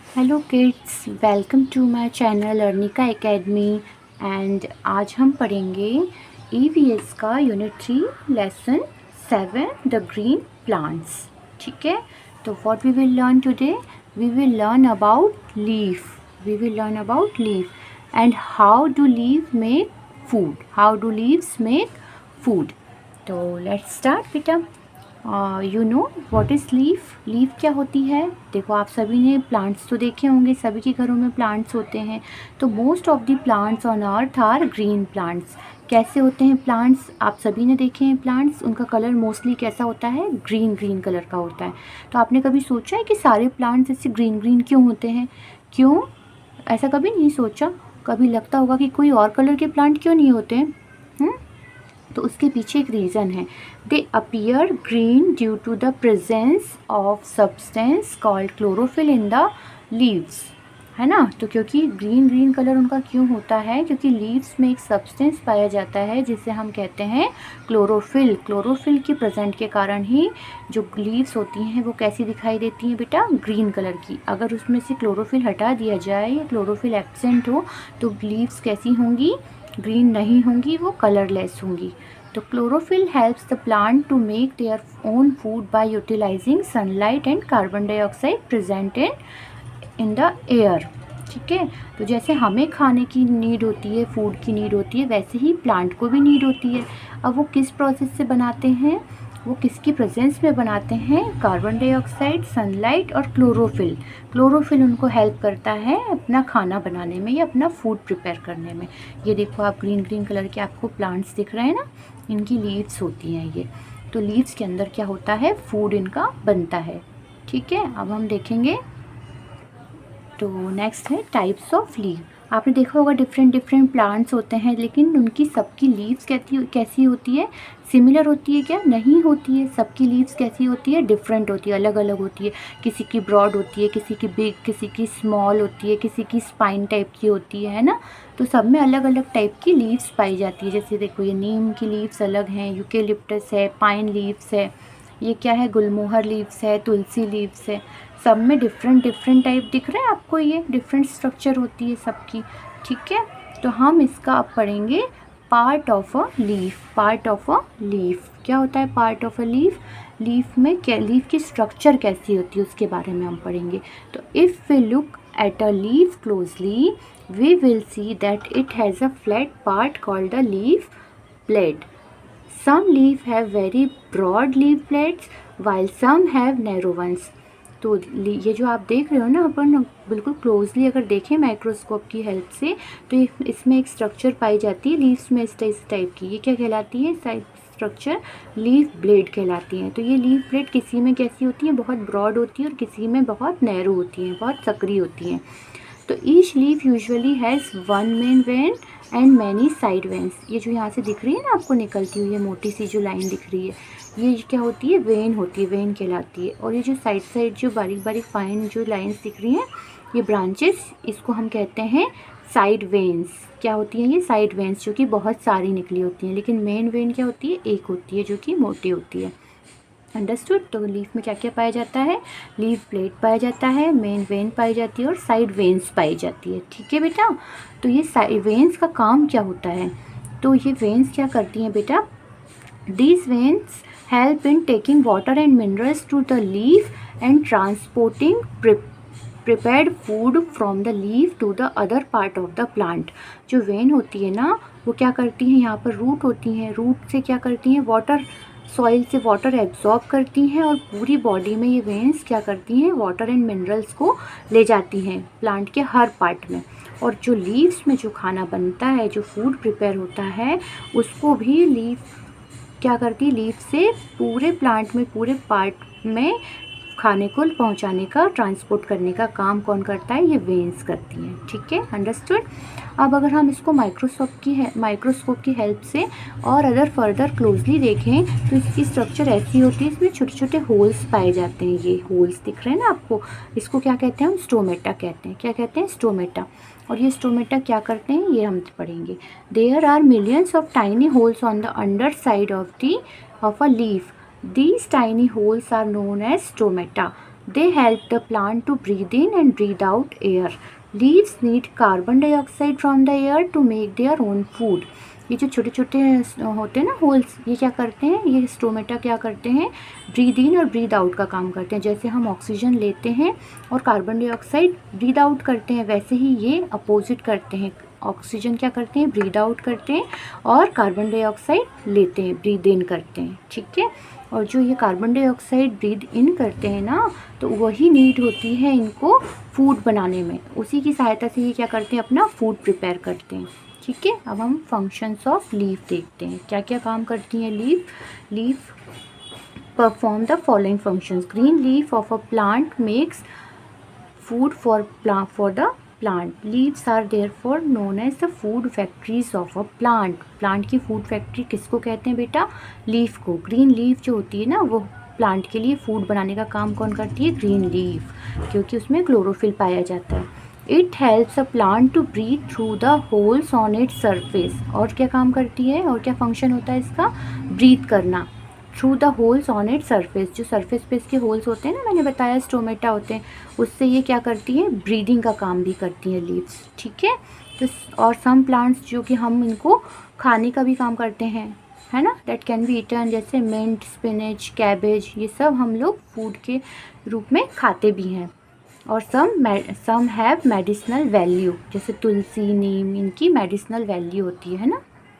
Hello kids, welcome to my channel Arnika academy. And आज हम पढ़ेंगे ईवीएस का unit 3 lesson 7 the green plants. ठीक है, तो what we will learn today, we will learn about leaf and how do leave make food. तो let's start बेटा। You know what is leaf क्या होती है। देखो, आप सभी ने प्लांट्स तो देखे होंगे, सभी के घरों में प्लांट्स होते हैं। तो most of the plants on earth are green plants. कैसे होते हैं प्लांट्स, आप सभी ने देखे हैं प्लांट्स, उनका कलर मोस्टली कैसा होता है, ग्रीन ग्रीन कलर का होता है। तो आपने कभी सोचा है कि सारे प्लांट्स ऐसे ग्रीन ग्रीन क्यों होते हैं? क्यों, ऐसा कभी नहीं सोचा? कभी लगता होगा कि कोई और कलर के प्लांट क्यों नहीं होते हैं? तो उसके पीछे एक रीज़न है। They appear green due to the presence of substance called chlorophyll in the leaves, है ना। तो क्योंकि ग्रीन ग्रीन कलर उनका क्यों होता है, क्योंकि लीव्स में एक सब्सटेंस पाया जाता है जिसे हम कहते हैं क्लोरोफिल। क्लोरोफिल के प्रेजेंट के कारण ही जो लीव्स होती हैं वो कैसी दिखाई देती हैं बेटा, ग्रीन कलर की। अगर उसमें से क्लोरोफिल हटा दिया जाए या क्लोरोफिल एब्सेंट हो तो लीव्स कैसी होंगी, ग्रीन नहीं होंगी, वो कलरलेस होंगी। तो chlorophyll helps the plant to make their own food by utilising sunlight and carbon dioxide present in the air. ठीक है, तो जैसे हमें खाने की नीड होती है, फूड की नीड होती है, वैसे ही प्लांट को भी नीड होती है। अब वो किस प्रोसेस से बनाते हैं, वो किसकी प्रेजेंस में बनाते हैं, कार्बन डाइऑक्साइड, सनलाइट और क्लोरोफिल। क्लोरोफिल उनको हेल्प करता है अपना खाना बनाने में या अपना फूड प्रिपेयर करने में। ये देखो, आप ग्रीन ग्रीन कलर के आपको प्लांट्स दिख रहे हैं ना, इनकी लीव्स होती हैं ये। तो लीव्स के अंदर क्या होता है, फूड इनका बनता है। ठीक है, अब हम देखेंगे। तो नेक्स्ट है टाइप्स ऑफ लीव। आपने देखा होगा डिफरेंट डिफरेंट प्लांट्स होते हैं, लेकिन उनकी सबकी लीव्स कैसी होती है, सिमिलर होती है क्या? नहीं होती है। सबकी लीव्स कैसी होती है, डिफरेंट होती है, अलग अलग होती है। किसी की ब्रॉड होती है, किसी की बिग, किसी की स्मॉल होती है, किसी की स्पाइन टाइप की होती है ना। तो सब में अलग अलग टाइप की लीव्स पाई जाती है। जैसे देखो, ये नीम की लीव्स अलग हैं, यूकेलिप्टस है, पाइन लीव्स है, ये क्या है, गुलमोहर लीव्स है, तुलसी लीव्स है। सब में डिफरेंट डिफरेंट टाइप दिख रहा है आपको, ये डिफरेंट स्ट्रक्चर होती है सबकी। ठीक है, तो हम इसका अब पढ़ेंगे पार्ट ऑफ अ लीफ। क्या होता है part of a leaf? Leaf में क्या, लीफ की स्ट्रक्चर कैसी होती है उसके बारे में हम पढ़ेंगे। तो if we look at a leaf closely we will see that it has a flat part called a leaf blade. Some leaf have very broad leaf plates while some have narrow ones. तो ये जो आप देख रहे हो ना, अपन बिल्कुल closely अगर देखें माइक्रोस्कोप की हेल्प से, तो इसमें एक स्ट्रक्चर पाई जाती है लीव्स में इस टाइप की। ये क्या कहलाती है स्ट्रक्चर? लीफ ब्लेड कहलाती है। तो ये लीफ ब्लेड किसी में कैसी होती है, बहुत ब्रॉड होती है, और किसी में बहुत नैरो होती है, बहुत सकरी होती हैं। तो each leaf usually has one main vein and many side veins. ये जो यहाँ से दिख रही है ना आपको निकलती हुई, ये मोटी सी जो लाइन दिख रही है, ये क्या होती है, वेन होती है, वेन कहलाती है। और ये जो साइड जो बारीक बारीक फाइन जो लाइंस दिख रही हैं, ये ब्रांचेस, इसको हम कहते हैं साइड वेन्स। क्या होती हैं ये? साइड वेन्स, जो कि बहुत सारी निकली होती हैं। लेकिन मेन वेन क्या होती है, एक होती है, जो कि मोटी होती है। अंडरस्टूड। तो लीफ में क्या क्या पाया जाता है, लीफ प्लेट पाया जाता है, मेन वेन पाई जाती है, और साइड वेन्स पाई जाती है। ठीक है बेटा, तो ये साइड वेन्स का काम क्या होता है? तो ये वेन्स क्या करती हैं बेटा, these veins help in taking water and minerals to the leaf and transporting prepared food from the leaf to the other part of the plant. जो वेन होती है ना, वो क्या करती हैं, यहाँ पर रूट होती हैं, रूट से क्या करती हैं, वाटर, सॉइल से वाटर एब्जॉर्ब करती हैं, और पूरी बॉडी में ये वेन्स क्या करती हैं, वाटर एंड मिनरल्स को ले जाती हैं प्लांट के हर पार्ट में। और जो लीव्स में जो खाना बनता है, जो फूड प्रिपेयर होता है, उसको भी लीफ क्या करती है, लीफ से पूरे प्लांट में, पूरे पार्ट में खाने को पहुंचाने का, ट्रांसपोर्ट करने का काम कौन करता है, ये वेन्स करती हैं। ठीक है, अंडरस्टूड। अब अगर हम इसको माइक्रोस्कोप की हेल्प से और अदर फर्दर क्लोजली देखें, तो इसकी स्ट्रक्चर ऐसी होती है, इसमें छोटे छोटे होल्स पाए जाते हैं। ये होल्स दिख रहे हैं ना आपको, इसको क्या कहते हैं, हम स्टोमेटा कहते हैं। क्या कहते हैं, स्टोमेटा। और ये स्टोमेटा क्या करते हैं, ये हम पढ़ेंगे। There are millions of tiny holes on the underside of a leaf. These tiny holes are known as stomata. They help the plant to breathe in and breathe out air. Leaves need carbon dioxide from the air to make their own food. ये जो छोटे छोटे होते हैं ना holes, ये क्या करते हैं, ये स्टोमेटा क्या करते हैं, ब्रीद इन और ब्रीद आउट का काम करते हैं। जैसे हम ऑक्सीजन लेते हैं और कार्बन डाइऑक्साइड ब्रीद आउट करते हैं, वैसे ही ये अपोजिट करते हैं। ऑक्सीजन क्या करते हैं, ब्रीद आउट करते हैं, और कार्बन डाइऑक्साइड लेते हैं, ब्रीद इन करते हैं, ठीक है। और जो ये कार्बन डाइऑक्साइड ब्रीद इन करते हैं ना, तो वही नीड होती है इनको फूड बनाने में। उसी की सहायता से ये क्या करते हैं, अपना फूड प्रिपेयर करते हैं, ठीक है। अब हम फंक्शंस ऑफ लीफ देखते हैं, क्या क्या काम करती हैं leaf perform the following functions. Green leaf of a plant makes food for the plant. Leaves are therefore known as the food factories of a plant. Plant की फूड फैक्ट्री किसको कहते हैं बेटा, लीफ को। ग्रीन लीफ जो होती है ना, वो प्लांट के लिए फूड बनाने का काम कौन करती है, ग्रीन लीफ, क्योंकि उसमें क्लोरोफिल पाया जाता है। It helps a plant to breathe through the holes on its surface. और क्या काम करती है, और क्या फंक्शन होता है इसका, ब्रीथ करना through the holes on its surface. जो सरफेस पे इसके होल्स होते हैं ना, मैंने बताया स्टोमेटा होते हैं, उससे ये क्या करती है, ब्रीदिंग का काम भी करती है लीव्स, ठीक है। तो और सम प्लांट्स जो कि हम इनको खाने का भी काम करते हैं, है ना, दैट कैन बी ईटन, जैसे मिंट, स्पिनच, कैबेज, ये सब हम लोग फूड के रूप में खाते भी हैं। और सम हैव मेडिसिनल वैल्यू, जैसे तुलसी, नीम, इनकी मेडिसिनल वैल्यू होती है ना।